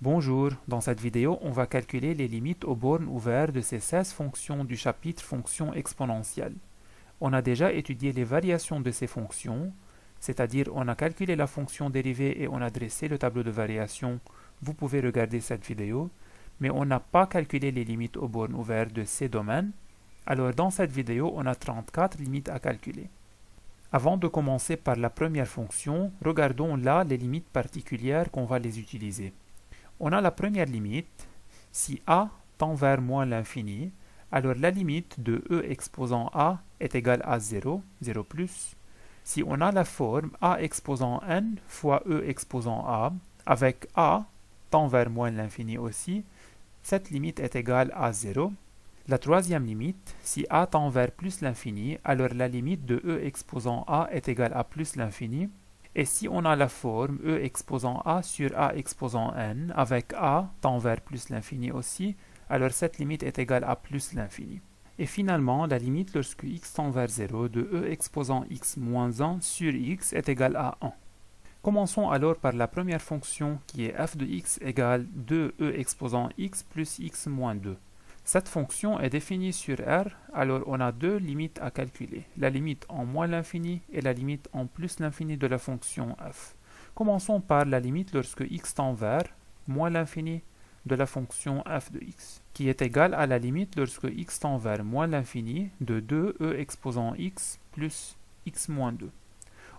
Bonjour, dans cette vidéo, on va calculer les limites aux bornes ouvertes de ces 16 fonctions du chapitre fonctions exponentielles. On a déjà étudié les variations de ces fonctions, c'est-à-dire on a calculé la fonction dérivée et on a dressé le tableau de variation. Vous pouvez regarder cette vidéo, mais on n'a pas calculé les limites aux bornes ouvertes de ces domaines. Alors dans cette vidéo, on a 34 limites à calculer. Avant de commencer par la première fonction, regardons là les limites particulières qu'on va les utiliser. On a la première limite, si a tend vers moins l'infini, alors la limite de e exposant a est égale à 0, 0 plus. Si on a la forme a exposant n fois e exposant a, avec a tend vers moins l'infini aussi, cette limite est égale à 0. La troisième limite, si a tend vers plus l'infini, alors la limite de e exposant a est égale à plus l'infini. Et si on a la forme e exposant a sur a exposant n, avec a tend vers plus l'infini aussi, alors cette limite est égale à plus l'infini. Et finalement, la limite lorsque x tend vers 0 de e exposant x moins 1 sur x est égale à 1. Commençons alors par la première fonction qui est f de x égale 2e exposant x plus x moins 2. Cette fonction est définie sur R, alors on a deux limites à calculer, la limite en moins l'infini et la limite en plus l'infini de la fonction f. Commençons par la limite lorsque x tend vers moins l'infini de la fonction f de x, qui est égale à la limite lorsque x tend vers moins l'infini de 2e exposant x plus x moins 2.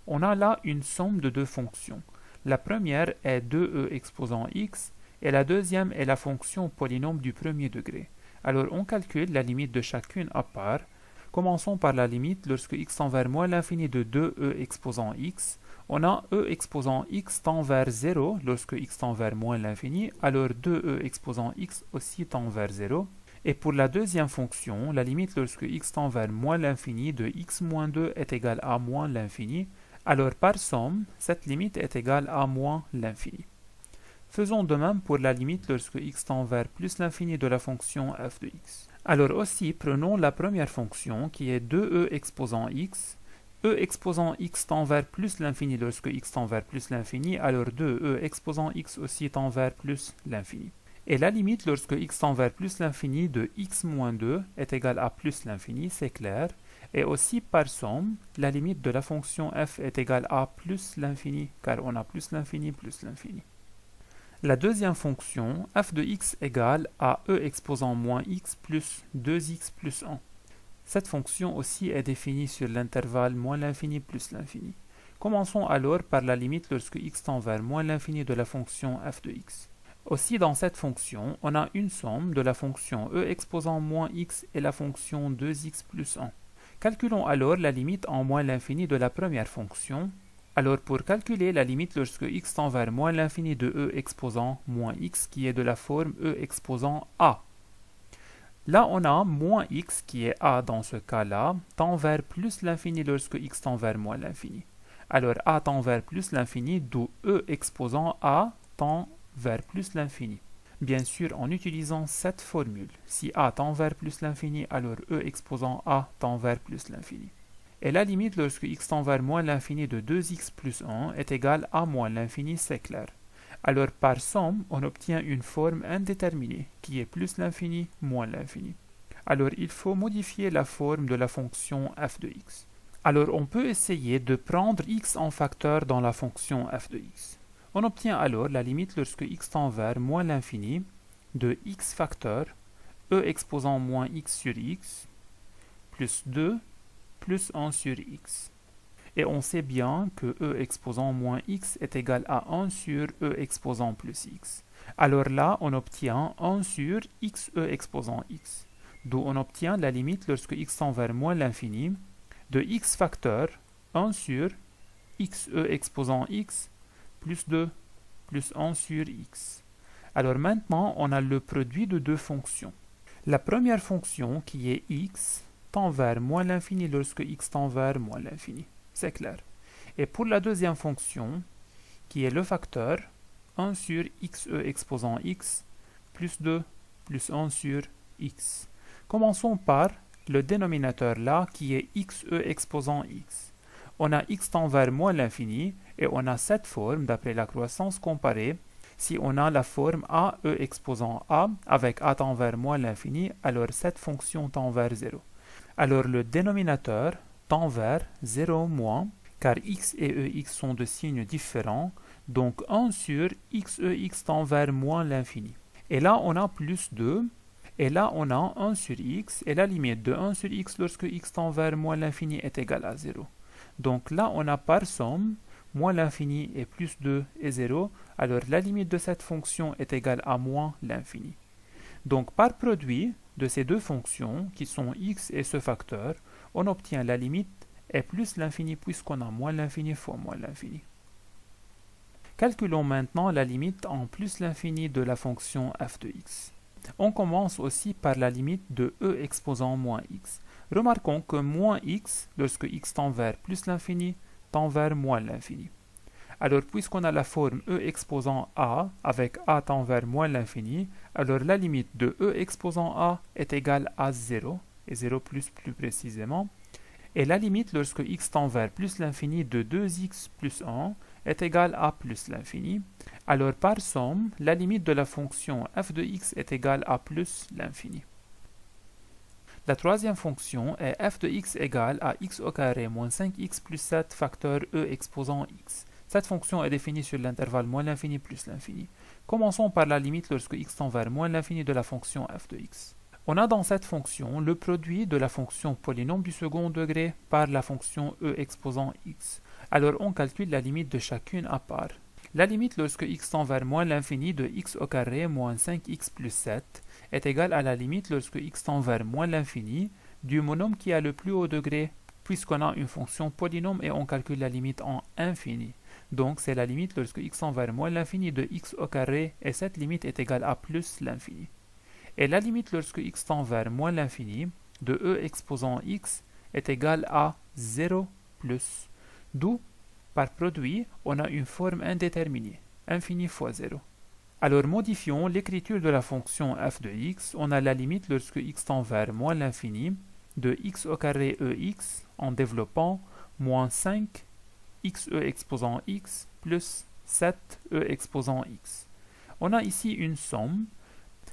On a là une somme de deux fonctions. La première est 2e exposant x et la deuxième est la fonction polynôme du premier degré. Alors on calcule la limite de chacune à part. Commençons par la limite lorsque x tend vers moins l'infini de 2e exposant x. On a e exposant x tend vers 0 lorsque x tend vers moins l'infini, alors 2e exposant x aussi tend vers 0. Et pour la deuxième fonction, la limite lorsque x tend vers moins l'infini de x moins 2 est égale à moins l'infini, alors par somme, cette limite est égale à moins l'infini. Faisons de même pour la limite lorsque x tend vers plus l'infini de la fonction f de x. Alors aussi, prenons la première fonction qui est 2e exposant x. e exposant x tend vers plus l'infini lorsque x tend vers plus l'infini, alors 2e exposant x aussi tend vers plus l'infini. Et la limite lorsque x tend vers plus l'infini de x moins 2 est égale à plus l'infini, c'est clair. Et aussi par somme, la limite de la fonction f est égale à plus l'infini, car on a plus l'infini plus l'infini. La deuxième fonction, f de x égale à e exposant moins x plus 2x plus 1. Cette fonction aussi est définie sur l'intervalle moins l'infini plus l'infini. Commençons alors par la limite lorsque x tend vers moins l'infini de la fonction f de x. Aussi dans cette fonction, on a une somme de la fonction e exposant moins x et la fonction 2x plus 1. Calculons alors la limite en moins l'infini de la première fonction. Alors pour calculer la limite lorsque x tend vers moins l'infini de e exposant moins x qui est de la forme e exposant a. Là on a moins x qui est a dans ce cas-là tend vers plus l'infini lorsque x tend vers moins l'infini. Alors a tend vers plus l'infini d'où e exposant a tend vers plus l'infini. Bien sûr en utilisant cette formule. Si a tend vers plus l'infini alors e exposant a tend vers plus l'infini. Et la limite lorsque x tend vers moins l'infini de 2x plus 1 est égale à moins l'infini, c'est clair. Alors par somme, on obtient une forme indéterminée qui est plus l'infini moins l'infini. Alors il faut modifier la forme de la fonction f de x. Alors on peut essayer de prendre x en facteur dans la fonction f de x. On obtient alors la limite lorsque x tend vers moins l'infini de x facteur e exposant moins x sur x plus 2 plus 1 sur x. Et on sait bien que e exposant moins x est égal à 1 sur e exposant plus x. Alors là, on obtient 1 sur xe exposant x. D'où on obtient la limite lorsque x tend vers moins l'infini de x facteur 1 sur xe exposant x plus 2 plus 1 sur x. Alors maintenant, on a le produit de deux fonctions. La première fonction qui est x tend vers moins l'infini lorsque x tend vers moins l'infini. C'est clair. Et pour la deuxième fonction, qui est le facteur 1 sur xe exposant x plus 2 plus 1 sur x. Commençons par le dénominateur là qui est xe exposant x. On a x tend vers moins l'infini et on a cette forme d'après la croissance comparée Si on a la forme a, e exposant a, avec a tend vers moins l'infini, alors cette fonction tend vers 0. Alors le dénominateur tend vers 0 moins, car x et ex sont de signes différents, donc 1 sur x ex tend vers moins l'infini. Et là, on a plus 2, et là, on a 1 sur x, et la limite de 1 sur x lorsque x tend vers moins l'infini est égale à 0. Donc là, on a par somme, moins l'infini et plus 2 est 0, alors la limite de cette fonction est égale à moins l'infini. Donc par produit de ces deux fonctions, qui sont x et ce facteur, on obtient la limite est plus l'infini puisqu'on a moins l'infini fois moins l'infini. Calculons maintenant la limite en plus l'infini de la fonction f de x. On commence aussi par la limite de e exposant moins x. Remarquons que moins x, lorsque x tend vers plus l'infini, tend vers moins l'infini. Alors, puisqu'on a la forme e exposant a, avec a tend vers moins l'infini, alors la limite de e exposant a est égale à 0, et 0 plus précisément, et la limite lorsque x tend vers plus l'infini de 2x plus 1 est égale à plus l'infini. Alors, par somme, la limite de la fonction f de x est égale à plus l'infini. La troisième fonction est f de x égale à x au carré moins 5x plus 7 facteur e exposant x. Cette fonction est définie sur l'intervalle moins l'infini plus l'infini. Commençons par la limite lorsque x tend vers moins l'infini de la fonction f de x. On a dans cette fonction le produit de la fonction polynôme du second degré par la fonction e exposant x. Alors on calcule la limite de chacune à part. La limite lorsque x tend vers moins l'infini de x au carré moins 5x plus 7 est égale à la limite lorsque x tend vers moins l'infini du monôme qui a le plus haut degré, puisqu'on a une fonction polynôme et on calcule la limite en infini. Donc c'est la limite lorsque x tend vers moins l'infini de x au carré, et cette limite est égale à plus l'infini. Et la limite lorsque x tend vers moins l'infini de e exposant x est égale à 0 plus, d'où, par produit, on a une forme indéterminée, infini fois 0. Alors modifions l'écriture de la fonction f de x, on a la limite lorsque x tend vers moins l'infini de x au carré ex en développant moins 5 xe exposant x plus 7 e exposant x. On a ici une somme.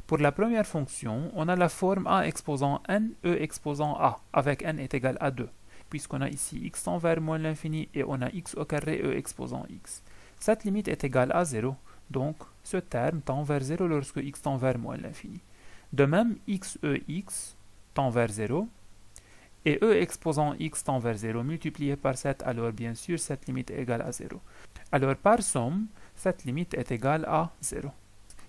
Pour la première fonction, on a la forme a exposant n, e exposant a, avec n est égal à 2, puisqu'on a ici x tend vers moins l'infini et on a x au carré e exposant x. Cette limite est égale à 0, donc ce terme tend vers 0 lorsque x tend vers moins l'infini. De même, x tend vers 0, et e exposant x tend vers 0 multiplié par 7, alors bien sûr cette limite est égale à 0. Alors par somme, cette limite est égale à 0.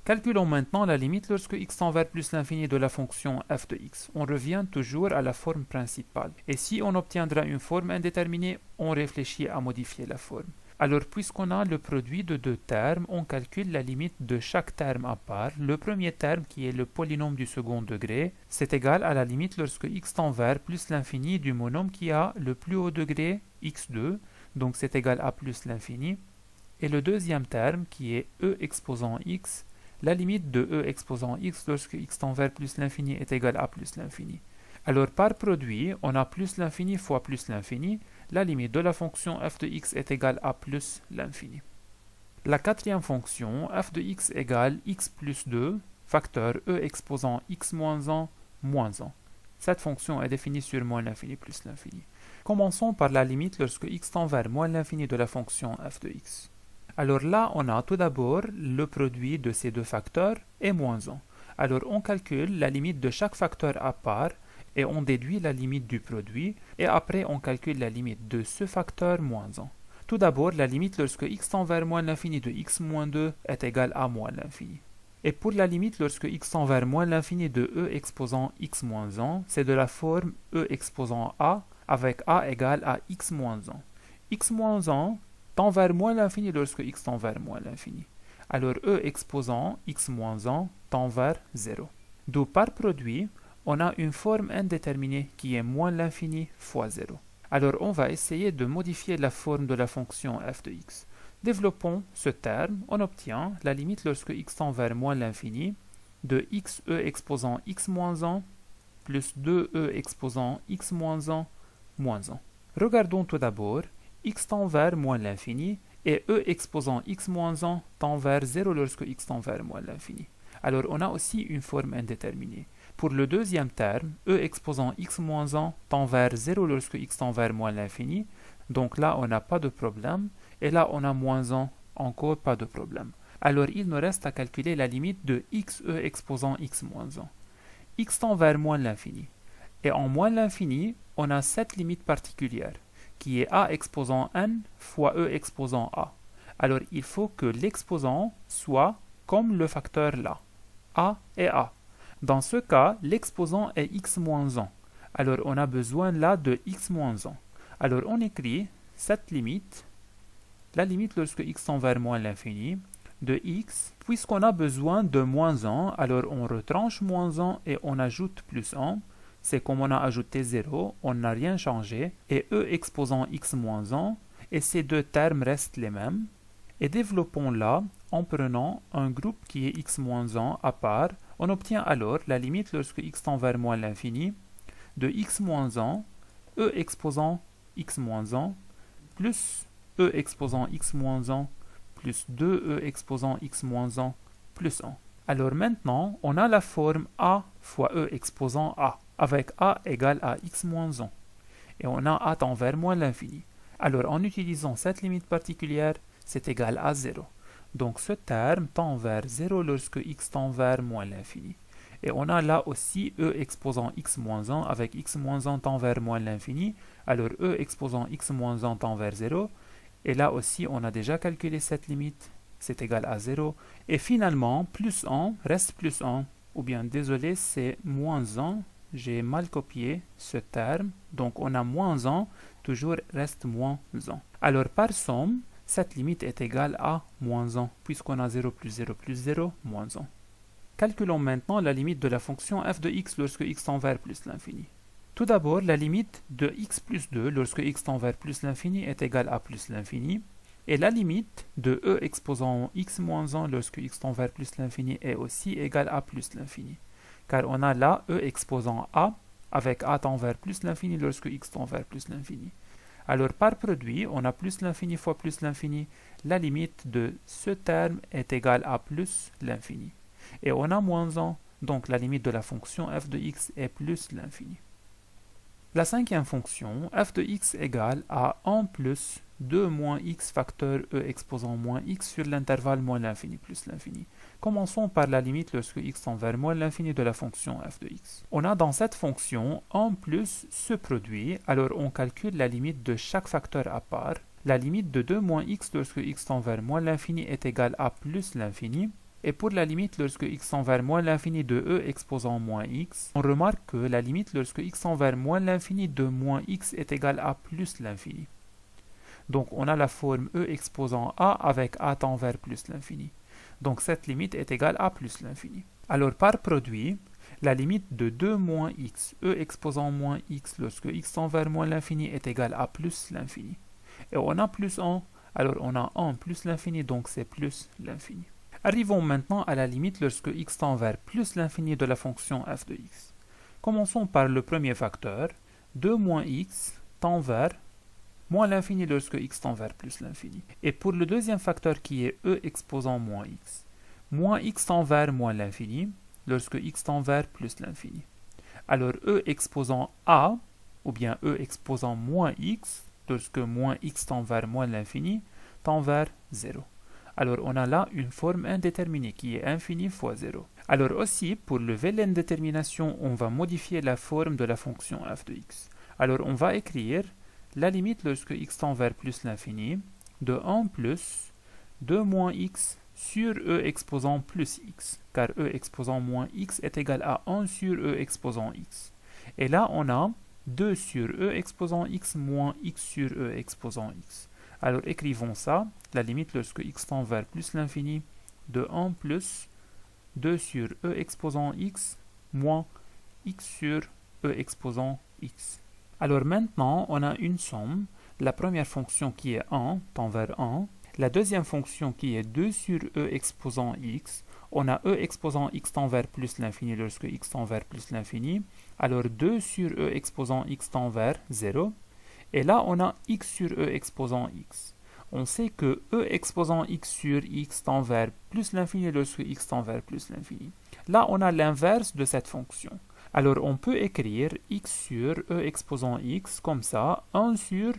Calculons maintenant la limite lorsque x tend vers plus l'infini de la fonction f de x. On revient toujours à la forme principale. Et si on obtiendra une forme indéterminée, on réfléchit à modifier la forme. Alors, puisqu'on a le produit de deux termes, on calcule la limite de chaque terme à part. Le premier terme, qui est le polynôme du second degré, c'est égal à la limite lorsque x tend vers plus l'infini du monôme qui a le plus haut degré, x2, donc c'est égal à plus l'infini. Et le deuxième terme, qui est e exposant x, la limite de e exposant x lorsque x tend vers plus l'infini est égale à plus l'infini. Alors, par produit, on a plus l'infini fois plus l'infini. La limite de la fonction f de x est égale à plus l'infini. La quatrième fonction, f de x égale x plus 2, facteur e exposant x moins 1, moins 1. Cette fonction est définie sur moins l'infini plus l'infini. Commençons par la limite lorsque x tend vers moins l'infini de la fonction f de x. Alors là, on a tout d'abord le produit de ces deux facteurs et moins 1. Alors on calcule la limite de chaque facteur à part, et on déduit la limite du produit, et après on calcule la limite de ce facteur moins 1. Tout d'abord, la limite lorsque x tend vers moins l'infini de x moins 2 est égale à moins l'infini. Et pour la limite lorsque x tend vers moins l'infini de e exposant x moins 1, c'est de la forme e exposant a, avec a égale à x moins 1. x moins 1 tend vers moins l'infini lorsque x tend vers moins l'infini. Alors e exposant x moins 1 tend vers 0. D'où par produit, on a une forme indéterminée qui est moins l'infini fois 0. Alors on va essayer de modifier la forme de la fonction f de x. Développons ce terme, on obtient la limite lorsque x tend vers moins l'infini de xe exposant x moins 1 plus 2e exposant x moins 1 moins 1. Regardons tout d'abord, x tend vers moins l'infini et e exposant x moins 1 tend vers 0 lorsque x tend vers moins l'infini. Alors on a aussi une forme indéterminée. Pour le deuxième terme, e exposant x moins 1 tend vers 0 lorsque x tend vers moins l'infini. Donc là, on n'a pas de problème. Et là, on a moins 1, encore pas de problème. Alors il nous reste à calculer la limite de x e exposant x moins 1. X tend vers moins l'infini. Et en moins l'infini, on a cette limite particulière, qui est a exposant n fois e exposant a. Alors il faut que l'exposant soit comme le facteur là, a et a. Dans ce cas, l'exposant est x moins 1. Alors on a besoin là de x moins 1. Alors on écrit cette limite, la limite lorsque x tend vers moins l'infini, de x, puisqu'on a besoin de moins 1, alors on retranche moins 1 et on ajoute plus 1. C'est comme on a ajouté 0, on n'a rien changé, et e exposant x moins 1, et ces deux termes restent les mêmes. Et développons là, en prenant un groupe qui est x moins 1 à part, on obtient alors la limite lorsque x tend vers moins l'infini, de x moins 1, e exposant x moins 1, plus e exposant x moins 1, plus 2e exposant x moins 1, plus 1. Alors maintenant, on a la forme a fois e exposant a, avec a égale à x moins 1. Et on a a tend vers moins l'infini. Alors en utilisant cette limite particulière, c'est égal à 0. Donc ce terme tend vers 0 lorsque x tend vers moins l'infini. Et on a là aussi e exposant x moins 1 avec x moins 1 tend vers moins l'infini. Alors e exposant x moins 1 tend vers 0. Et là aussi, on a déjà calculé cette limite, c'est égal à 0. Et finalement, plus 1 reste plus 1. Ou bien, désolé, c'est moins 1. J'ai mal copié ce terme. Donc, on a moins 1, toujours reste moins 1. Alors, par somme, cette limite est égale à moins 1, puisqu'on a 0 plus 0 plus 0, moins 1. Calculons maintenant la limite de la fonction f de x lorsque x tend vers plus l'infini. Tout d'abord, la limite de x plus 2 lorsque x tend vers plus l'infini est égale à plus l'infini. Et la limite de e exposant x moins 1 lorsque x tend vers plus l'infini est aussi égale à plus l'infini. Car on a là e exposant a avec a tend vers plus l'infini lorsque x tend vers plus l'infini. Alors par produit, on a plus l'infini fois plus l'infini. La limite de ce terme est égale à plus l'infini. Et on a moins 1, donc la limite de la fonction f de x est plus l'infini. La cinquième fonction, f de x égale à 1 plus 2 moins x facteur e exposant moins x sur l'intervalle moins l'infini plus l'infini. Commençons par la limite lorsque x tend vers moins l'infini de la fonction f de x. On a dans cette fonction 1 plus ce produit, alors on calcule la limite de chaque facteur à part. La limite de 2 moins x lorsque x tend vers moins l'infini est égale à plus l'infini. Et pour la limite lorsque x tend vers moins l'infini de e exposant moins x, on remarque que la limite lorsque x tend vers moins l'infini de moins x est égale à plus l'infini. Donc on a la forme e exposant a avec a tend vers plus l'infini. Donc cette limite est égale à plus l'infini. Alors par produit, la limite de 2 moins x, e exposant moins x lorsque x tend vers moins l'infini est égale à plus l'infini. Et on a plus 1, alors on a 1 plus l'infini, donc c'est plus l'infini. Arrivons maintenant à la limite lorsque x tend vers plus l'infini de la fonction f de x. Commençons par le premier facteur. 2 moins x tend vers moins l'infini lorsque x tend vers plus l'infini. Et pour le deuxième facteur qui est e exposant moins x tend vers moins l'infini lorsque x tend vers plus l'infini. Alors e exposant a, ou bien e exposant moins x, lorsque moins x tend vers moins l'infini, tend vers 0. Alors on a là une forme indéterminée qui est infini fois 0. Alors aussi, pour lever l'indétermination, on va modifier la forme de la fonction f de x. Alors on va écrire la limite lorsque x tend vers plus l'infini de 1 plus 2 moins x sur e exposant plus x, car e exposant moins x est égal à 1 sur e exposant x. Et là on a 2 sur e exposant x moins x sur e exposant x. Alors écrivons ça, la limite lorsque x tend vers plus l'infini de 1 plus 2 sur e exposant x moins x sur e exposant x. Alors maintenant, on a une somme. La première fonction qui est 1 tend vers 1. La deuxième fonction qui est 2 sur e exposant x. On a e exposant x tend vers plus l'infini lorsque x tend vers plus l'infini. Alors 2 sur e exposant x tend vers 0. Et là, on a x sur e exposant x. On sait que e exposant x sur x tend vers plus l'infini lorsque x tend vers plus l'infini. Là, on a l'inverse de cette fonction. Alors, on peut écrire x sur e exposant x comme ça, 1 sur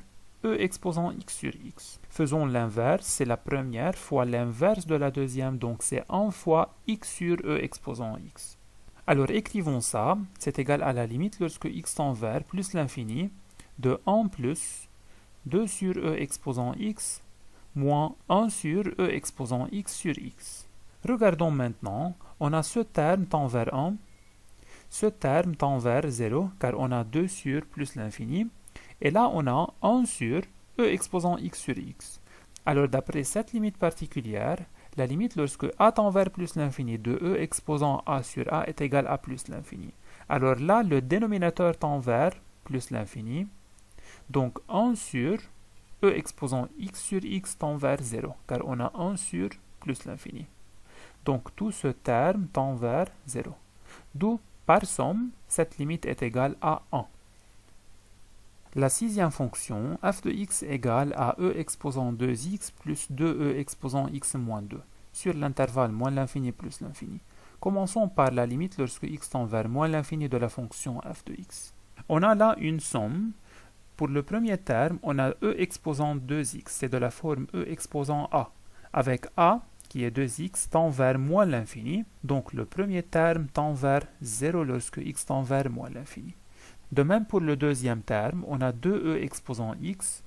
e exposant x sur x. Faisons l'inverse, c'est la première fois l'inverse de la deuxième, donc c'est 1 fois x sur e exposant x. Alors, écrivons ça, c'est égal à la limite lorsque x tend vers plus l'infini, de 1 plus 2 sur e exposant x, moins 1 sur e exposant x sur x. Regardons maintenant, on a ce terme tend vers 1, ce terme tend vers 0, car on a 2 sur plus l'infini, et là on a 1 sur e exposant x sur x. Alors d'après cette limite particulière, la limite lorsque a tend vers plus l'infini de e exposant a sur a est égal à plus l'infini. Alors là, le dénominateur tend vers plus l'infini, donc 1 sur e exposant x sur x tend vers 0, car on a 1 sur plus l'infini. Donc tout ce terme tend vers 0. D'où, par somme, cette limite est égale à 1. La sixième fonction, f de x égale à e exposant 2x plus 2e exposant x moins 2, sur l'intervalle moins l'infini plus l'infini. Commençons par la limite lorsque x tend vers moins l'infini de la fonction f de x. On a là une somme. Pour le premier terme, on a e exposant 2x, c'est de la forme e exposant a, avec a, qui est 2x, tend vers moins l'infini, donc le premier terme tend vers 0 lorsque x tend vers moins l'infini. De même pour le deuxième terme, on a 2e exposant x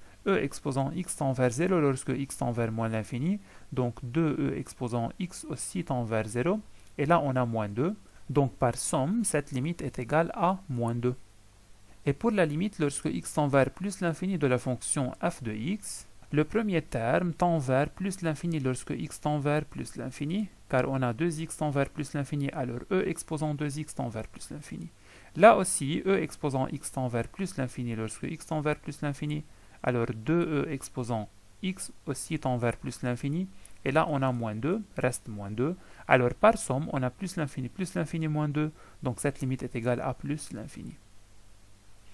tend vers 0 lorsque x tend vers moins l'infini, donc 2e exposant x aussi tend vers 0, et là on a moins 2, donc par somme, cette limite est égale à moins 2. Et pour la limite lorsque x tend vers plus l'infini de la fonction f de x, le premier terme tend vers plus l'infini lorsque x tend vers plus l'infini, car on a 2x tend vers plus l'infini, alors e exposant 2x tend vers plus l'infini. Là aussi, e exposant x tend vers plus l'infini lorsque x tend vers plus l'infini, alors 2e exposant x aussi tend vers plus l'infini, et là on a moins 2, reste moins 2, alors par somme on a plus l'infini moins 2, donc cette limite est égale à plus l'infini.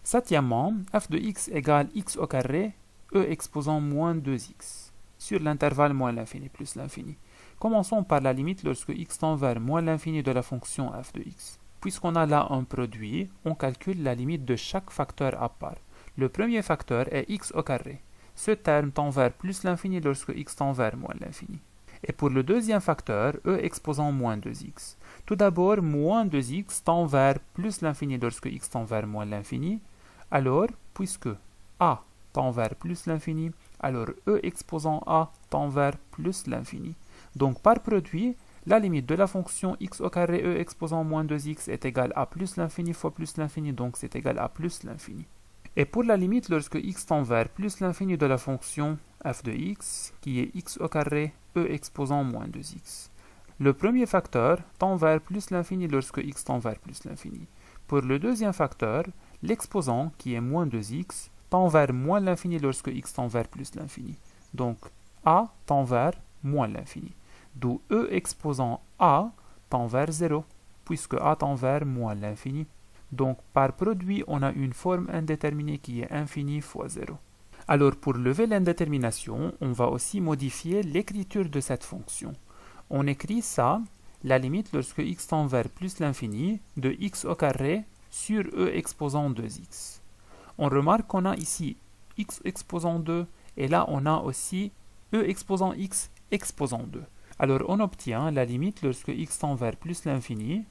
Septièmement, f de x égale x au carré, e exposant moins 2x, sur l'intervalle moins l'infini plus l'infini. Commençons par la limite lorsque x tend vers moins l'infini de la fonction f de x. Puisqu'on a là un produit, on calcule la limite de chaque facteur à part. Le premier facteur est x au carré. Ce terme tend vers plus l'infini lorsque x tend vers moins l'infini. Et pour le deuxième facteur, e exposant moins 2x. Tout d'abord, moins 2x tend vers plus l'infini lorsque x tend vers moins l'infini. Alors, puisque a tend vers plus l'infini, alors e exposant a tend vers plus l'infini. Donc par produit, la limite de la fonction x au carré e exposant moins 2x est égale à plus l'infini fois plus l'infini, donc c'est égal à plus l'infini. Et pour la limite lorsque x tend vers plus l'infini de la fonction f de x, qui est x au carré e exposant moins 2x. Le premier facteur tend vers plus l'infini lorsque x tend vers plus l'infini. Pour le deuxième facteur, l'exposant, qui est moins 2x, tend vers moins l'infini lorsque x tend vers plus l'infini. Donc, a tend vers moins l'infini. D'où e exposant a tend vers 0, puisque a tend vers moins l'infini. Donc, par produit, on a une forme indéterminée qui est infini fois 0. Alors, pour lever l'indétermination, on va aussi modifier l'écriture de cette fonction. On écrit ça, la limite lorsque x tend vers plus l'infini, de x au carré sur e exposant 2x. On remarque qu'on a ici x exposant 2, et là on a aussi e exposant x exposant 2. Alors on obtient la limite lorsque x tend vers plus l'infini,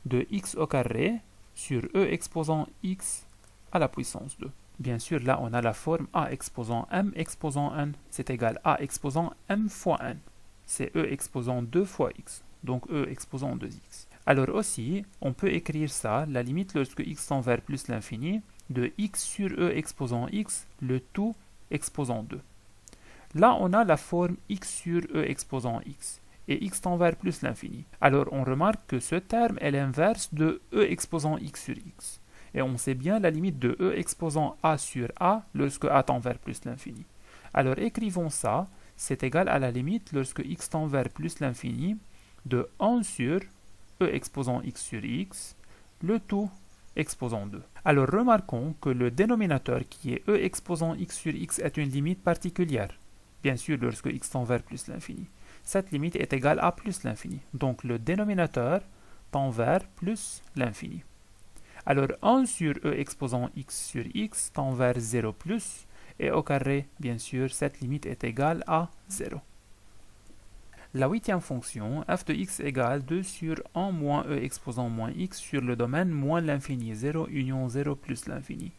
de x au carré sur e exposant x à la puissance 2. Bien sûr, là on a la forme a exposant m exposant n, c'est égal à exposant m fois n. C'est e exposant 2 fois x, donc e exposant 2x. Alors aussi, on peut écrire ça, la limite lorsque x tend vers plus l'infini, de x sur e exposant x, le tout exposant 2. Là, on a la forme x sur e exposant x, et x tend vers plus l'infini. Alors, on remarque que ce terme est l'inverse de e exposant x sur x. Et on sait bien la limite de e exposant a sur a lorsque a tend vers plus l'infini. Alors, écrivons ça, c'est égal à la limite lorsque x tend vers plus l'infini, de 1 sur e exposant x sur x, le tout exposant 2. Alors remarquons que le dénominateur qui est e exposant x sur x est une limite particulière. bien sûr lorsque x tend vers plus l'infini. Cette limite est égale à plus l'infini. Donc le dénominateur tend vers plus l'infini. Alors 1 sur e exposant x sur x tend vers 0 plus, et au carré, bien sûr, cette limite est égale à 0. La huitième fonction, f de x égale 2 sur 1 moins e exposant moins x sur le domaine moins l'infini, 0 union 0 plus l'infini.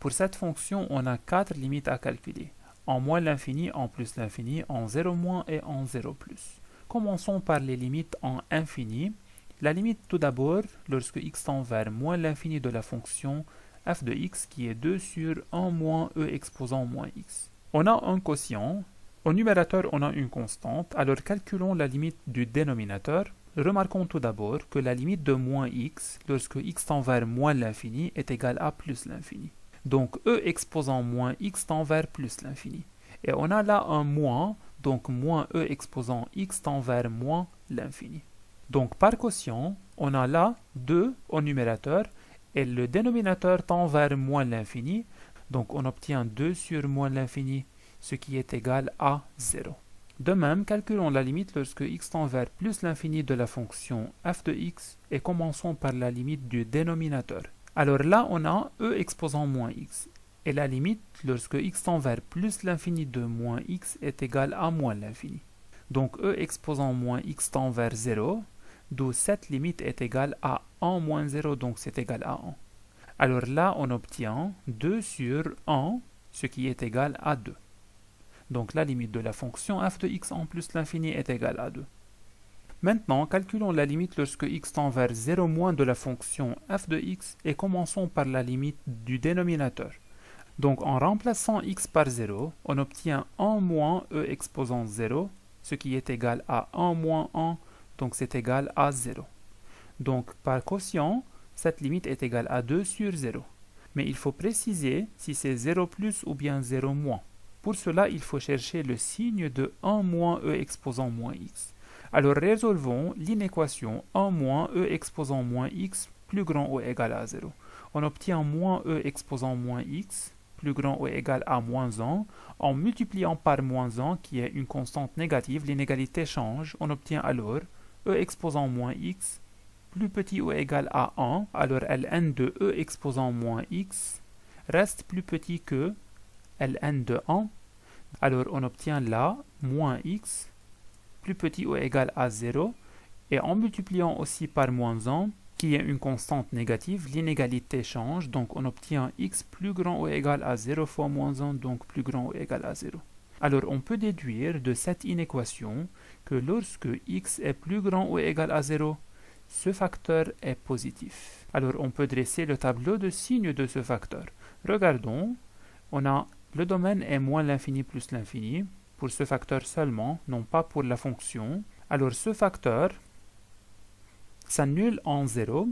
Pour cette fonction, on a 4 limites à calculer. En moins l'infini, en plus l'infini, en 0 moins et en 0 plus. Commençons par les limites en infini. La limite tout d'abord, lorsque x tend vers moins l'infini de la fonction f de x qui est 2 sur 1 moins e exposant moins x. On a un quotient. Au numérateur, on a une constante, alors calculons la limite du dénominateur. Remarquons tout d'abord que la limite de moins x, lorsque x tend vers moins l'infini, est égale à plus l'infini. Donc e exposant moins x tend vers plus l'infini. Et on a là un moins, donc moins e exposant x tend vers moins l'infini. Donc par quotient, on a là 2 au numérateur, et le dénominateur tend vers moins l'infini, donc on obtient 2 sur moins l'infini, ce qui est égal à 0. De même, calculons la limite lorsque x tend vers plus l'infini de la fonction f de x et commençons par la limite du dénominateur. Alors là, on a e exposant moins x. Et la limite lorsque x tend vers plus l'infini de moins x est égal à moins l'infini. Donc e exposant moins x tend vers 0, d'où cette limite est égale à 1 moins 0, donc c'est égal à 1. Alors là, on obtient 2 sur 1, ce qui est égal à 2. Donc la limite de la fonction f de x en plus l'infini est égale à 2. Maintenant, calculons la limite lorsque x tend vers 0 moins de la fonction f de x et commençons par la limite du dénominateur. Donc en remplaçant x par 0, on obtient 1 moins e exposant 0, ce qui est égal à 1 moins 1, donc c'est égal à 0. Donc par quotient, cette limite est égale à 2 sur 0. Mais il faut préciser si c'est 0 plus ou bien 0 moins. Pour cela, il faut chercher le signe de 1 moins e exposant moins x. Alors résolvons l'inéquation 1 moins e exposant moins x plus grand ou égal à 0. On obtient moins e exposant moins x plus grand ou égal à moins 1. En multipliant par moins 1, qui est une constante négative, l'inégalité change. On obtient alors e exposant moins x plus petit ou égal à 1. Alors Ln de e exposant moins x reste plus petit que Ln de 1, alors on obtient là moins x plus petit ou égal à 0, et en multipliant aussi par moins 1, qui est une constante négative, l'inégalité change, donc on obtient x plus grand ou égal à 0 fois moins 1, donc plus grand ou égal à 0. Alors on peut déduire de cette inéquation que lorsque x est plus grand ou égal à 0, ce facteur est positif. Alors on peut dresser le tableau de signes de ce facteur. Regardons, on a le domaine est moins l'infini plus l'infini, pour ce facteur seulement, non pas pour la fonction. Alors ce facteur s'annule en 0.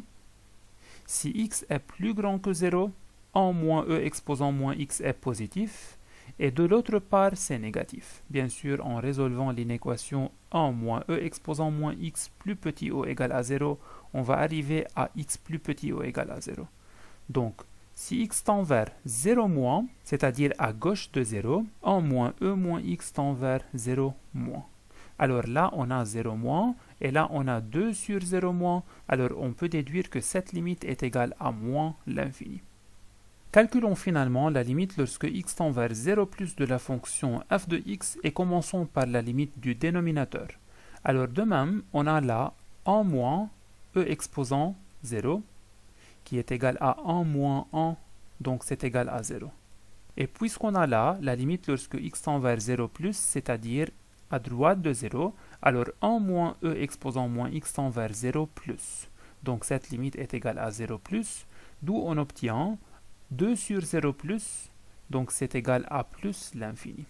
Si x est plus grand que 0, 1 moins e exposant moins x est positif, et de l'autre part c'est négatif. Bien sûr, en résolvant l'inéquation 1 moins e exposant moins x plus petit ou égal à 0, on va arriver à x plus petit ou égal à 0. Donc, si x tend vers 0 moins, c'est-à-dire à gauche de 0, 1 moins e moins x tend vers 0 moins. Alors là, on a 0 moins, et là, on a 2 sur 0 moins, alors on peut déduire que cette limite est égale à moins l'infini. Calculons finalement la limite lorsque x tend vers 0 plus de la fonction f de x et commençons par la limite du dénominateur. Alors de même, on a là 1 moins e exposant 0, qui est égal à 1 moins 1, donc c'est égal à 0. Et puisqu'on a là la limite lorsque x tend vers 0 plus, c'est-à-dire à droite de 0, alors 1 moins e exposant moins x tend vers 0 plus. Donc cette limite est égale à 0 plus, d'où on obtient 2 sur 0 plus, donc c'est égal à plus l'infini.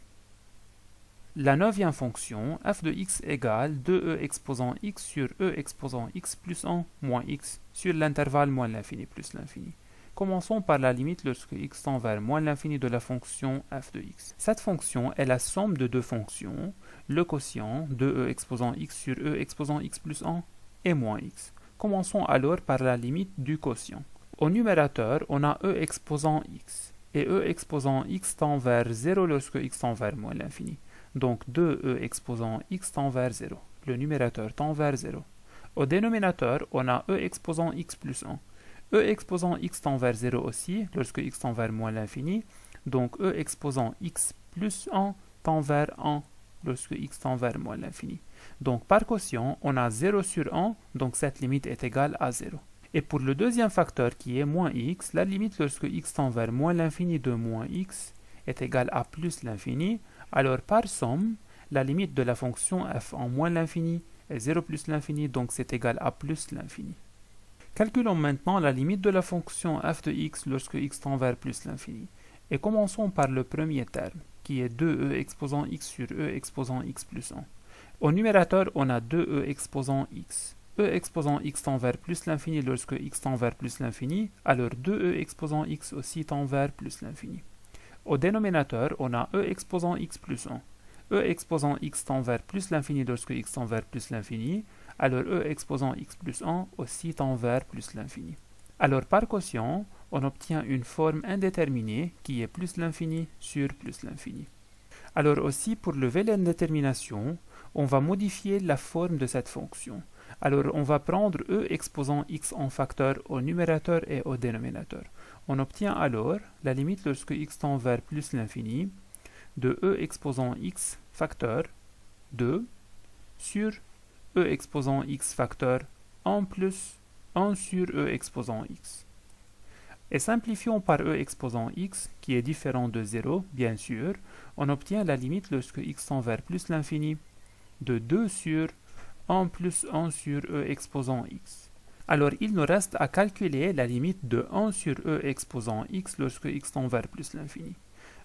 La neuvième fonction, f de x égale 2e exposant x sur e exposant x plus 1 moins x sur l'intervalle moins l'infini plus l'infini. Commençons par la limite lorsque x tend vers moins l'infini de la fonction f de x. Cette fonction est la somme de deux fonctions, le quotient 2e exposant x sur e exposant x plus 1 et moins x. Commençons alors par la limite du quotient. Au numérateur, on a e exposant x, et e exposant x tend vers 0 lorsque x tend vers moins l'infini. Donc 2e exposant x tend vers 0. Le numérateur tend vers 0. Au dénominateur, on a e exposant x plus 1. e exposant x tend vers 0 aussi, lorsque x tend vers moins l'infini. Donc e exposant x plus 1 tend vers 1, lorsque x tend vers moins l'infini. Donc par quotient, on a 0 sur 1, donc cette limite est égale à 0. Et pour le deuxième facteur qui est moins x, la limite lorsque x tend vers moins l'infini de moins x est égale à plus l'infini. Alors par somme, la limite de la fonction f en moins l'infini est 0 plus l'infini, donc c'est égal à plus l'infini. Calculons maintenant la limite de la fonction f de x lorsque x tend vers plus l'infini. Et commençons par le premier terme, qui est 2e exposant x sur e exposant x plus 1. Au numérateur, on a 2e exposant x. e exposant x tend vers plus l'infini lorsque x tend vers plus l'infini, alors 2e exposant x aussi tend vers plus l'infini. Au dénominateur, on a e exposant x plus 1. e exposant x tend vers plus l'infini lorsque x tend vers plus l'infini, alors e exposant x plus 1 aussi tend vers plus l'infini. Alors par quotient, on obtient une forme indéterminée qui est plus l'infini sur plus l'infini. Alors aussi, pour lever l'indétermination, on va modifier la forme de cette fonction. Alors on va prendre e exposant x en facteur au numérateur et au dénominateur. On obtient alors la limite lorsque x tend vers plus l'infini de e exposant x facteur 2 sur e exposant x facteur 1 plus 1 sur e exposant x. Et simplifions par e exposant x, qui est différent de 0, bien sûr, on obtient la limite lorsque x tend vers plus l'infini de 2 sur 1 plus 1 sur e exposant x. Alors il nous reste à calculer la limite de 1 sur e exposant x lorsque x tend vers plus l'infini.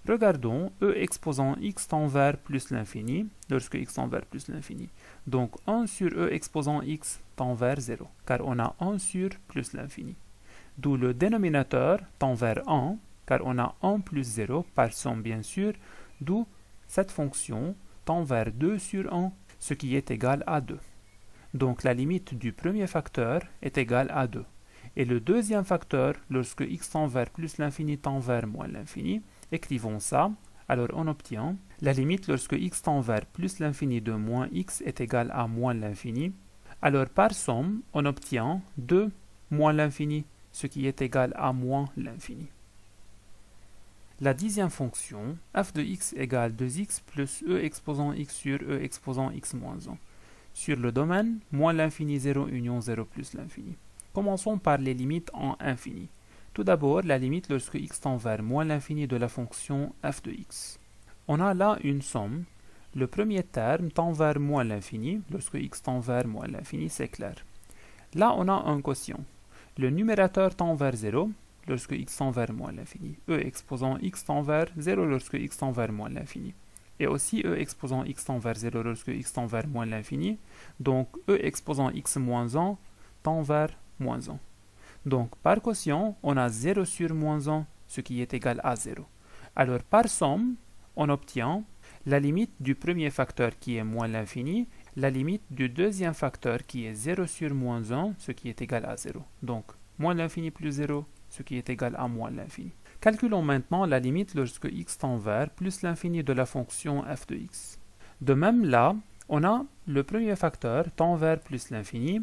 Regardons, e exposant x tend vers plus l'infini lorsque x tend vers plus l'infini. Donc 1 sur e exposant x tend vers 0, car on a 1 sur plus l'infini. D'où le dénominateur tend vers 1, car on a 1 plus 0 par somme bien sûr, d'où cette fonction tend vers 2 sur 1, ce qui est égal à 2. Donc la limite du premier facteur est égale à 2. Et le deuxième facteur, lorsque x tend vers plus l'infini tend vers moins l'infini, écrivons ça. Alors on obtient la limite lorsque x tend vers plus l'infini de moins x est égal à moins l'infini. Alors par somme, on obtient 2 moins l'infini, ce qui est égal à moins l'infini. La dixième fonction, f de x égale 2x plus e exposant x sur e exposant x moins 1. Sur le domaine, moins l'infini 0 union 0 plus l'infini. Commençons par les limites en infini. Tout d'abord, la limite lorsque x tend vers moins l'infini de la fonction f de x. On a là une somme. Le premier terme tend vers moins l'infini. Lorsque x tend vers moins l'infini, c'est clair. Là, on a un quotient. Le numérateur tend vers 0 lorsque x tend vers moins l'infini. e exposant x tend vers 0 lorsque x tend vers moins l'infini. Et aussi e exposant x tend vers 0 lorsque x tend vers moins l'infini. Donc e exposant x moins 1 tend vers moins 1. Donc par quotient, on a 0 sur moins 1, ce qui est égal à 0. Alors par somme, on obtient la limite du premier facteur qui est moins l'infini, la limite du deuxième facteur qui est 0 sur moins 1, ce qui est égal à 0. Donc moins l'infini plus 0, ce qui est égal à moins l'infini. Calculons maintenant la limite lorsque x tend vers plus l'infini de la fonction f de x. De même là, on a le premier facteur tend vers plus l'infini.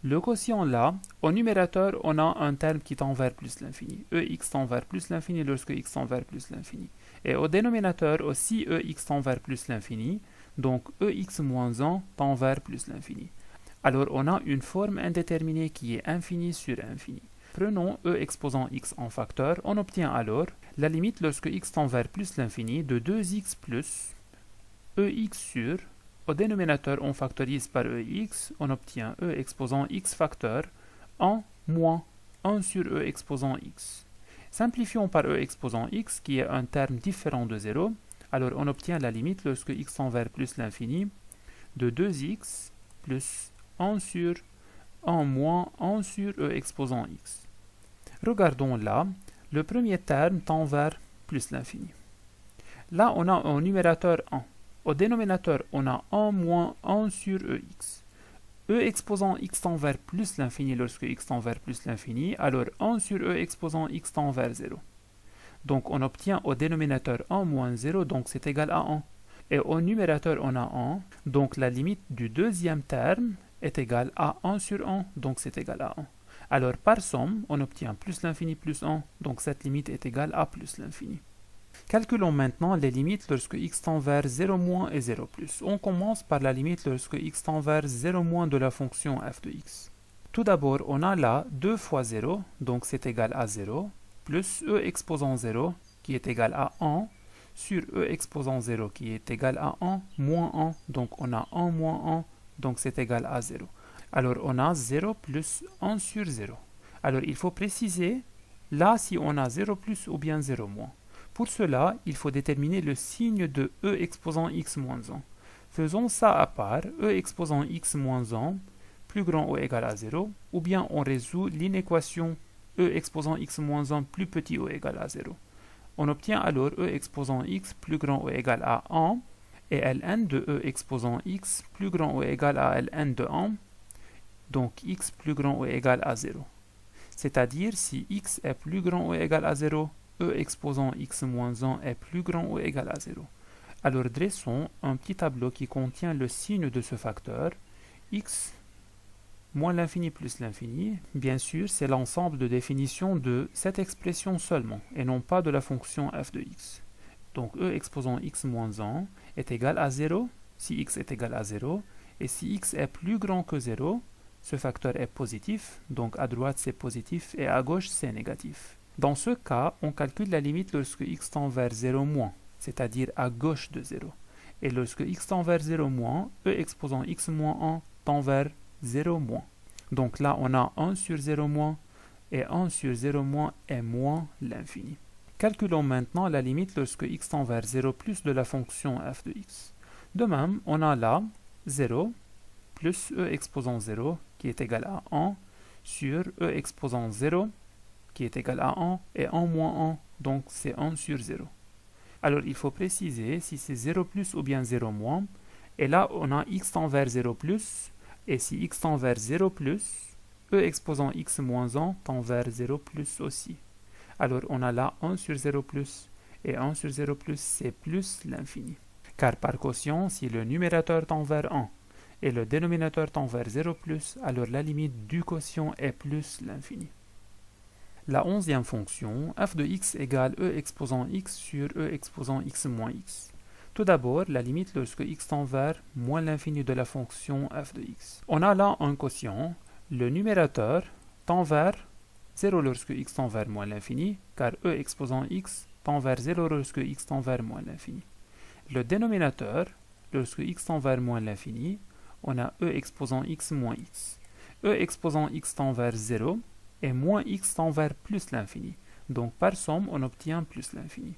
Le quotient là, au numérateur, on a un terme qui tend vers plus l'infini. Ex tend vers plus l'infini lorsque x tend vers plus l'infini. Et au dénominateur aussi, ex tend vers plus l'infini. Donc ex moins 1 tend vers plus l'infini. Alors on a une forme indéterminée qui est infini sur infini. Prenons e exposant x en facteur, on obtient alors la limite lorsque x tend vers plus l'infini de 2x plus ex sur, au dénominateur on factorise par ex, on obtient e exposant x facteur en moins 1 sur e exposant x. Simplifions par e exposant x qui est un terme différent de 0, alors on obtient la limite lorsque x tend vers plus l'infini de 2x plus 1 sur 1 moins 1 sur e exposant x. Regardons là, le premier terme tend vers plus l'infini. Là, on a un numérateur 1. Au dénominateur, on a 1 moins 1 sur ex. e exposant x tend vers plus l'infini lorsque x tend vers plus l'infini, alors 1 sur e exposant x tend vers 0. Donc on obtient au dénominateur 1 moins 0, donc c'est égal à 1. et au numérateur on a 1, donc la limite du deuxième terme est égale à 1 sur 1, donc c'est égal à 1. Alors par somme, on obtient plus l'infini plus 1, donc cette limite est égale à plus l'infini. Calculons maintenant les limites lorsque x tend vers 0 moins et 0 plus. On commence par la limite lorsque x tend vers 0 moins de la fonction f de x. Tout d'abord, on a là 2 fois 0, donc c'est égal à 0, plus e exposant 0, qui est égal à 1, sur e exposant 0, qui est égal à 1, moins 1, donc on a 1 moins 1, donc c'est égal à 0. Alors on a 0 plus 1 sur 0. Alors il faut préciser, là si on a 0 plus ou bien 0 moins. Pour cela, il faut déterminer le signe de e exposant x moins 1. Faisons ça à part, e exposant x moins 1, plus grand ou égal à 0, ou bien on résout l'inéquation e exposant x moins 1 plus petit ou égal à 0. On obtient alors e exposant x plus grand ou égal à 1, et ln de e exposant x plus grand ou égal à ln de 1, donc x plus grand ou égal à 0. C'est-à-dire si x est plus grand ou égal à 0, e exposant x moins 1 est plus grand ou égal à 0. Alors dressons un petit tableau qui contient le signe de ce facteur, x moins l'infini plus l'infini. Bien sûr, c'est l'ensemble de définitions de cette expression seulement, et non pas de la fonction f de x. Donc e exposant x moins 1 est égal à 0 si x est égal à 0, et si x est plus grand que 0, ce facteur est positif, donc à droite c'est positif et à gauche c'est négatif. Dans ce cas, on calcule la limite lorsque x tend vers 0 moins, c'est-à-dire à gauche de 0. Et lorsque x tend vers 0 moins, e exposant x moins 1 tend vers 0 moins. Donc là, on a 1 sur 0 moins, et 1 sur 0 moins est moins l'infini. Calculons maintenant la limite lorsque x tend vers 0 plus de la fonction f de x. De même, on a là 0 plus e exposant 0 qui est égal à 1 sur e exposant 0 qui est égal à 1 et 1 moins 1, donc c'est 1 sur 0. Alors il faut préciser si c'est 0 plus ou bien 0 moins, et là on a x tend vers 0 plus, et si x tend vers 0 plus, e exposant x moins 1 tend vers 0 plus aussi. Alors on a là 1 sur 0 plus, et 1 sur 0 plus c'est plus l'infini. Car par quotient, si le numérateur tend vers 1, et le dénominateur tend vers 0 plus, alors la limite du quotient est plus l'infini. La 11e fonction, f de x égale e exposant x sur e exposant x moins x. Tout d'abord, la limite lorsque x tend vers moins l'infini de la fonction f de x. On a là un quotient, le numérateur tend vers 0 lorsque x tend vers moins l'infini, car e exposant x tend vers 0 lorsque x tend vers moins l'infini. Le dénominateur, lorsque x tend vers moins l'infini, on a e exposant x moins x. E exposant x tend vers 0, et moins x tend vers plus l'infini. Donc par somme, on obtient plus l'infini.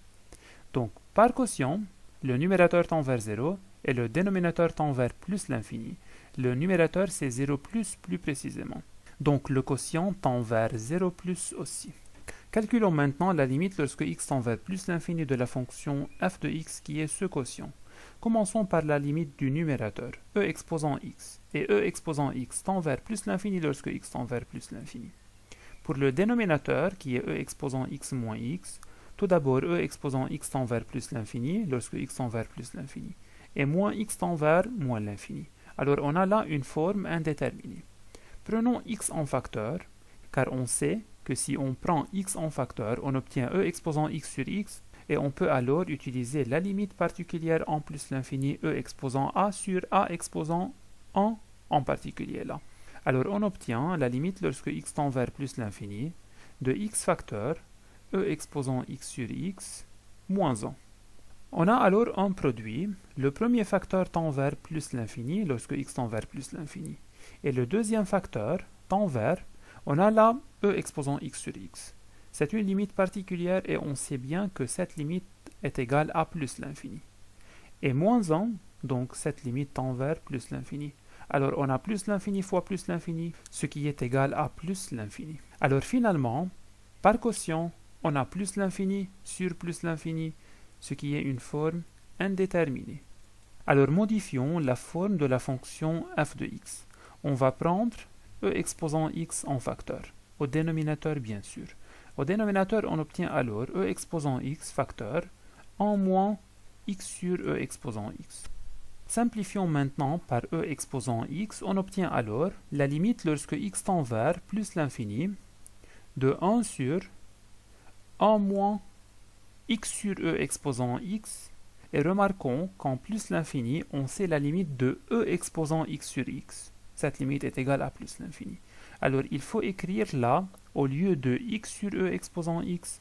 Donc par quotient, le numérateur tend vers 0 et le dénominateur tend vers plus l'infini. Le numérateur c'est 0 plus précisément. Donc le quotient tend vers 0 plus aussi. Calculons maintenant la limite lorsque x tend vers plus l'infini de la fonction f de x qui est ce quotient. Commençons par la limite du numérateur, e exposant x. Et e exposant x tend vers plus l'infini lorsque x tend vers plus l'infini. Pour le dénominateur, qui est e exposant x moins x, tout d'abord e exposant x tend vers plus l'infini lorsque x tend vers plus l'infini, et moins x tend vers moins l'infini. Alors on a là une forme indéterminée. Prenons x en facteur, car on sait que si on prend x en facteur, on obtient e exposant x sur x, et on peut alors utiliser la limite particulière en plus l'infini e exposant a sur a exposant 1 en particulier là. Alors on obtient la limite lorsque x tend vers plus l'infini de x facteur e exposant x sur x moins 1. On a alors un produit. Le premier facteur tend vers plus l'infini lorsque x tend vers plus l'infini. Et le deuxième facteur tend vers, on a là e exposant x sur x. C'est une limite particulière et on sait bien que cette limite est égale à plus l'infini. Et moins 1, donc cette limite tend vers plus l'infini. Alors on a plus l'infini fois plus l'infini, ce qui est égal à plus l'infini. Alors finalement, par quotient, on a plus l'infini sur plus l'infini, ce qui est une forme indéterminée. Alors modifions la forme de la fonction f de x. On va prendre e exposant x en facteur, au dénominateur bien sûr. Au dénominateur, on obtient alors e exposant x facteur en moins x sur e exposant x. Simplifions maintenant par e exposant x, on obtient alors la limite lorsque x tend vers plus l'infini de 1 sur 1 moins x sur e exposant x, et remarquons qu'en plus l'infini, on sait la limite de e exposant x sur x. Cette limite est égale à plus l'infini. Alors il faut écrire là, au lieu de x sur e exposant x,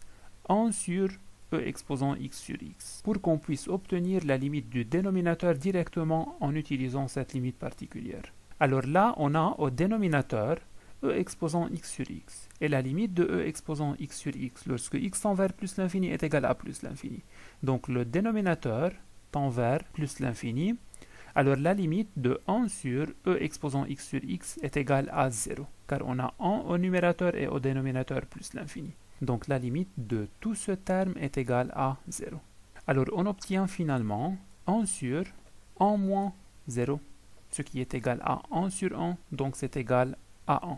1 sur e exposant x sur x, pour qu'on puisse obtenir la limite du dénominateur directement en utilisant cette limite particulière. Alors là, on a au dénominateur e exposant x sur x, et la limite de e exposant x sur x lorsque x tend vers plus l'infini est égal à plus l'infini. Donc le dénominateur tend vers plus l'infini, alors la limite de 1 sur e exposant x sur x est égale à 0, car on a 1 au numérateur et au dénominateur plus l'infini. Donc la limite de tout ce terme est égale à 0. Alors on obtient finalement 1 sur 1 moins 0, ce qui est égal à 1 sur 1, donc c'est égal à 1.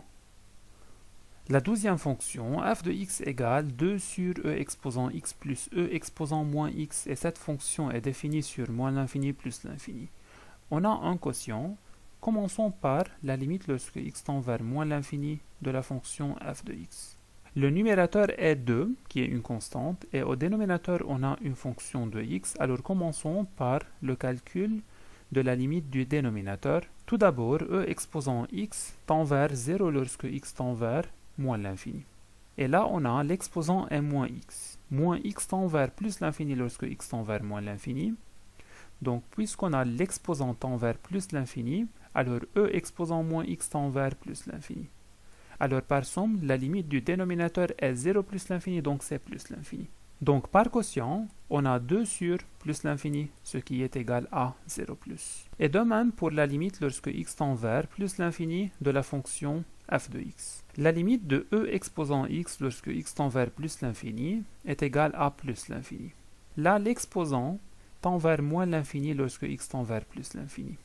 La douzième fonction, f de x égale 2 sur e exposant x plus e exposant moins x, et cette fonction est définie sur moins l'infini plus l'infini. On a un quotient. Commençons par la limite lorsque x tend vers moins l'infini de la fonction f de x. Le numérateur est 2, qui est une constante, et au dénominateur on a une fonction de x. Alors commençons par le calcul de la limite du dénominateur. Tout d'abord, e exposant x tend vers 0 lorsque x tend vers moins l'infini. Et là, on a l'exposant est moins x. Moins x tend vers plus l'infini lorsque x tend vers moins l'infini. Donc, puisqu'on a l'exposant tend vers plus l'infini, alors e exposant moins x tend vers plus l'infini. Alors, par somme, la limite du dénominateur est 0 plus l'infini, donc c'est plus l'infini. Donc, par quotient, on a 2 sur plus l'infini, ce qui est égal à 0 plus. Et de même pour la limite lorsque x tend vers plus l'infini de la fonction f de x. La limite de e exposant x lorsque x tend vers plus l'infini est égale à plus l'infini. Là, l'exposant tend vers moins l'infini lorsque x tend vers plus l'infini.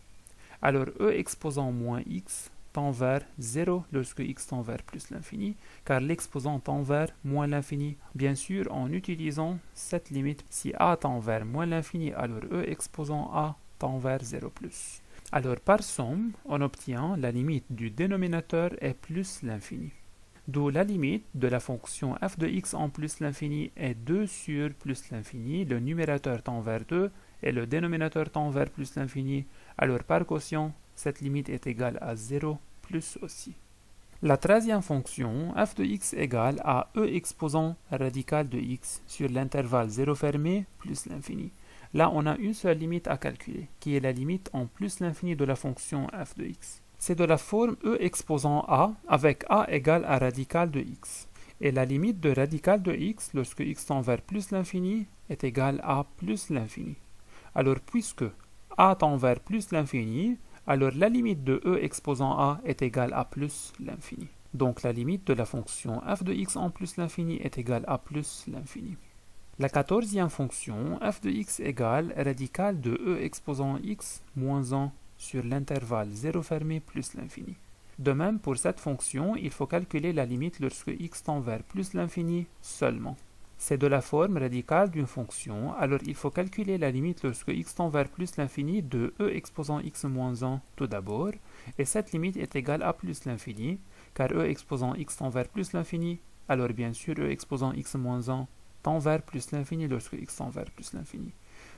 Alors, e exposant moins x tend vers 0 lorsque x tend vers plus l'infini, car l'exposant tend vers moins l'infini, bien sûr en utilisant cette limite. Si a tend vers moins l'infini, alors e exposant a tend vers 0 plus. Alors par somme, on obtient la limite du dénominateur est plus l'infini. D'où la limite de la fonction f de x en plus l'infini est 2 sur plus l'infini, le numérateur tend vers 2 et le dénominateur tend vers plus l'infini, alors par quotient, cette limite est égale à 0 plus aussi. La 13e fonction, f de x égale à e exposant radical de x sur l'intervalle 0 fermé plus l'infini. Là, on a une seule limite à calculer, qui est la limite en plus l'infini de la fonction f de x. C'est de la forme e exposant a avec a égale à radical de x. Et la limite de radical de x lorsque x tend vers plus l'infini est égale à plus l'infini. Alors, puisque a tend vers plus l'infini, alors la limite de e exposant a est égale à plus l'infini. Donc la limite de la fonction f de x en plus l'infini est égale à plus l'infini. La 14e fonction, f de x égale radical de e exposant x moins 1 sur l'intervalle 0 fermé plus l'infini. De même, pour cette fonction, il faut calculer la limite lorsque x tend vers plus l'infini seulement. C'est de la forme radicale d'une fonction, alors il faut calculer la limite lorsque x tend vers plus l'infini de e exposant x moins 1 tout d'abord, et cette limite est égale à plus l'infini, car e exposant x tend vers plus l'infini, alors bien sûr e exposant x moins 1 tend vers plus l'infini lorsque x tend vers plus l'infini.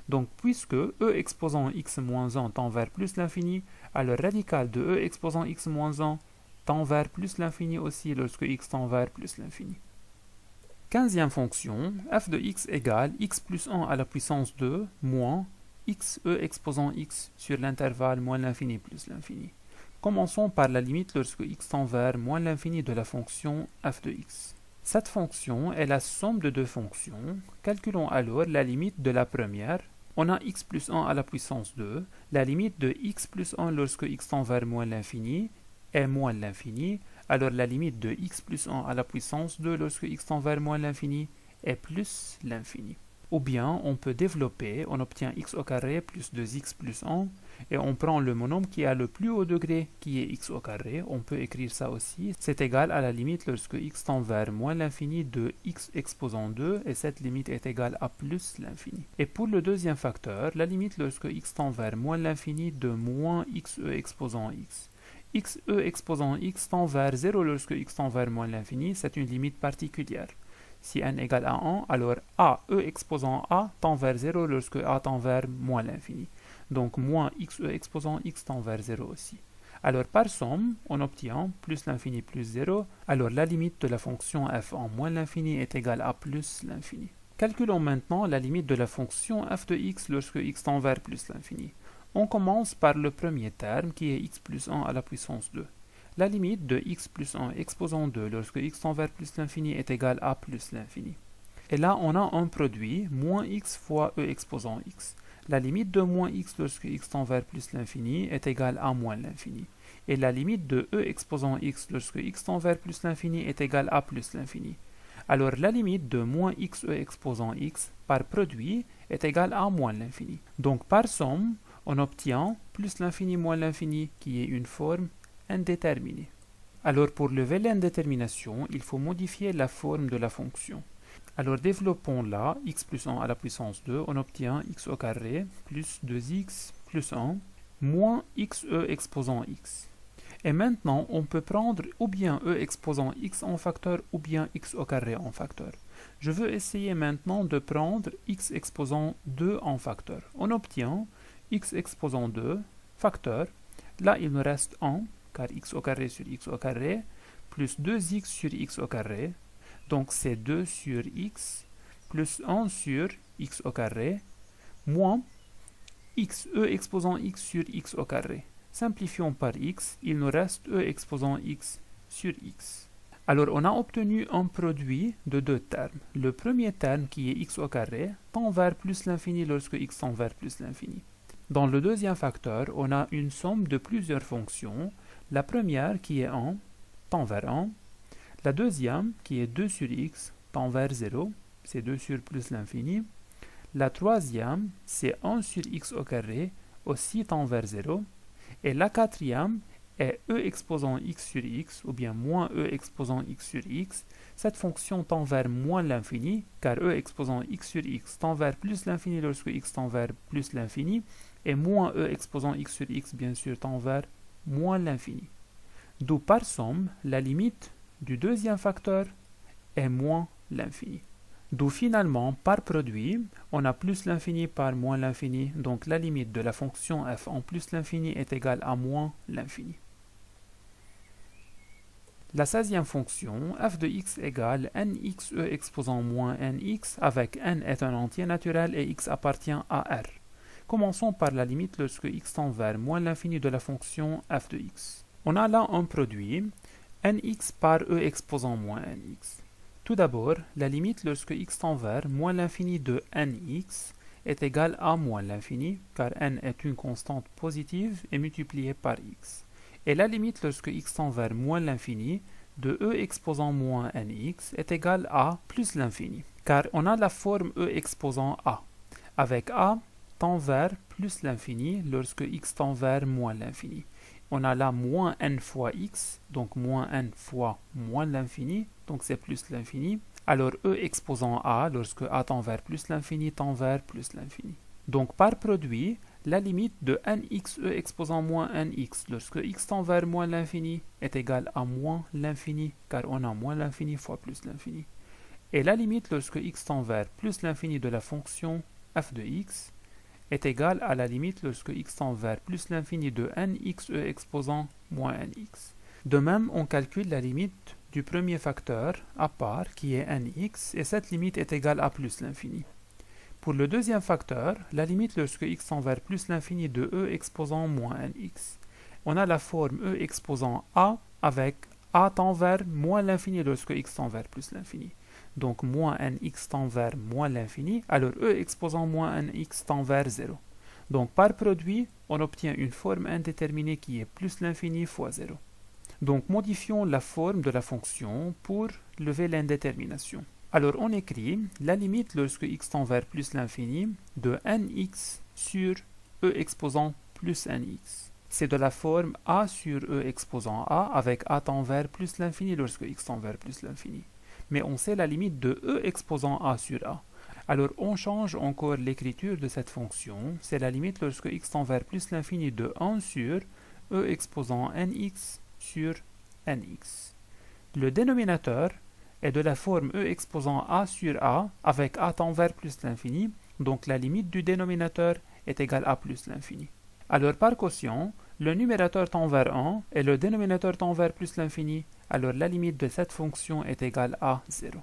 Donc puisque e exposant x moins 1 tend vers plus l'infini, alors radical de e exposant x moins 1 tend vers plus l'infini aussi lorsque x tend vers plus l'infini. 15e fonction, f de x égale x plus 1 à la puissance 2 moins x e exposant x sur l'intervalle moins l'infini plus l'infini. Commençons par la limite lorsque x tend vers moins l'infini de la fonction f de x. Cette fonction est la somme de deux fonctions. Calculons alors la limite de la première. On a x plus 1 à la puissance 2. La limite de x plus 1 lorsque x tend vers moins l'infini est moins l'infini. Alors la limite de x plus 1 à la puissance 2 lorsque x tend vers moins l'infini est plus l'infini. Ou bien on peut développer, on obtient x au carré plus 2x plus 1, Et on prend le monôme qui a le plus haut degré, qui est x au carré. On peut écrire ça aussi. C'est égal à la limite lorsque x tend vers moins l'infini de x exposant 2, et cette limite est égale à plus l'infini. Et pour le deuxième facteur, la limite lorsque x tend vers moins l'infini de moins xe exposant x. Xe exposant x tend vers 0 lorsque x tend vers moins l'infini, c'est une limite particulière. Si n égale à 1, alors a, e exposant a, tend vers 0 lorsque a tend vers moins l'infini. Donc moins xe exposant x tend vers 0 aussi. Alors par somme, on obtient plus l'infini plus 0, alors la limite de la fonction f en moins l'infini est égale à plus l'infini. Calculons maintenant la limite de la fonction f de x lorsque x tend vers plus l'infini. On commence par le premier terme qui est x plus 1 à la puissance 2. La limite de x plus 1 exposant 2 lorsque x tend vers plus l'infini est égale à plus l'infini. Et là, on a un produit, moins x fois e exposant x. La limite de moins x lorsque x tend vers plus l'infini est égale à moins l'infini. Et la limite de e exposant x lorsque x tend vers plus l'infini est égale à plus l'infini. Alors la limite de moins xe exposant x par produit est égale à moins l'infini. Donc par somme, on obtient plus l'infini moins l'infini qui est une forme indéterminée. Alors pour lever l'indétermination, il faut modifier la forme de la fonction. Alors développons-la, x plus 1 à la puissance 2, on obtient x au carré plus 2x plus 1 moins xe exposant x. Et maintenant, on peut prendre ou bien e exposant x en facteur ou bien x au carré en facteur. Je veux essayer maintenant de prendre x exposant 2 en facteur. On obtient x exposant 2 facteur. Là, il me reste 1, car x au carré sur x au carré, plus 2x sur x au carré. Donc c'est 2 sur x plus 1 sur x au carré moins x, e exposant x sur x au carré. Simplifions par x, il nous reste e exposant x sur x. Alors on a obtenu un produit de deux termes. Le premier terme qui est x au carré tend vers plus l'infini lorsque x tend vers plus l'infini. Dans le deuxième facteur, on a une somme de plusieurs fonctions. La première qui est 1 tend vers 1. La deuxième, qui est 2 sur x, tend vers 0, c'est 2 sur plus l'infini. La troisième, c'est 1 sur x au carré, aussi tend vers 0. Et la quatrième est e exposant x sur x, ou bien moins e exposant x sur x. Cette fonction tend vers moins l'infini, car e exposant x sur x tend vers plus l'infini lorsque x tend vers plus l'infini, et moins e exposant x sur x, bien sûr, tend vers moins l'infini. D'où par somme, la limite du deuxième facteur est moins l'infini. D'où finalement, par produit, on a plus l'infini par moins l'infini, donc la limite de la fonction f en plus l'infini est égale à moins l'infini. La 16e fonction, f de x égale nxe exposant moins nx, avec n est un entier naturel et x appartient à R. Commençons par la limite lorsque x tend vers moins l'infini de la fonction f de x. On a là un produit, nx par e exposant moins nx. Tout d'abord, la limite lorsque x tend vers moins l'infini de nx est égale à moins l'infini, car n est une constante positive et multipliée par x. Et la limite lorsque x tend vers moins l'infini de e exposant moins nx est égale à plus l'infini, car on a la forme e exposant a, avec a tend vers plus l'infini lorsque x tend vers moins l'infini. On a là moins n fois x, donc moins n fois moins l'infini, donc c'est plus l'infini. Alors e exposant a, lorsque a tend vers plus l'infini, tend vers plus l'infini. Donc par produit, la limite de nxe exposant moins nx, lorsque x tend vers moins l'infini, est égale à moins l'infini, car on a moins l'infini fois plus l'infini. Et la limite lorsque x tend vers plus l'infini de la fonction f de x, est égale à la limite lorsque x tend vers plus l'infini de nxe exposant moins nx. De même, on calcule la limite du premier facteur à part, qui est nx, et cette limite est égale à plus l'infini. Pour le deuxième facteur, la limite lorsque x tend vers plus l'infini de e exposant moins nx. On a la forme e exposant a avec a tend vers moins l'infini lorsque x tend vers plus l'infini. Donc moins nx tend vers moins l'infini, alors e exposant moins nx tend vers 0. Donc par produit, on obtient une forme indéterminée qui est plus l'infini fois 0. Donc modifions la forme de la fonction pour lever l'indétermination. Alors on écrit la limite lorsque x tend vers plus l'infini de nx sur e exposant plus nx. C'est de la forme a sur e exposant a avec a tend vers plus l'infini lorsque x tend vers plus l'infini. Mais on sait la limite de e exposant a sur a. Alors on change encore l'écriture de cette fonction. C'est la limite lorsque x tend vers plus l'infini de 1 sur e exposant nx sur nx. Le dénominateur est de la forme e exposant a sur a avec a tend vers plus l'infini. Donc la limite du dénominateur est égale à plus l'infini. Alors par quotient, le numérateur tend vers 1 et le dénominateur tend vers plus l'infini, alors la limite de cette fonction est égale à 0.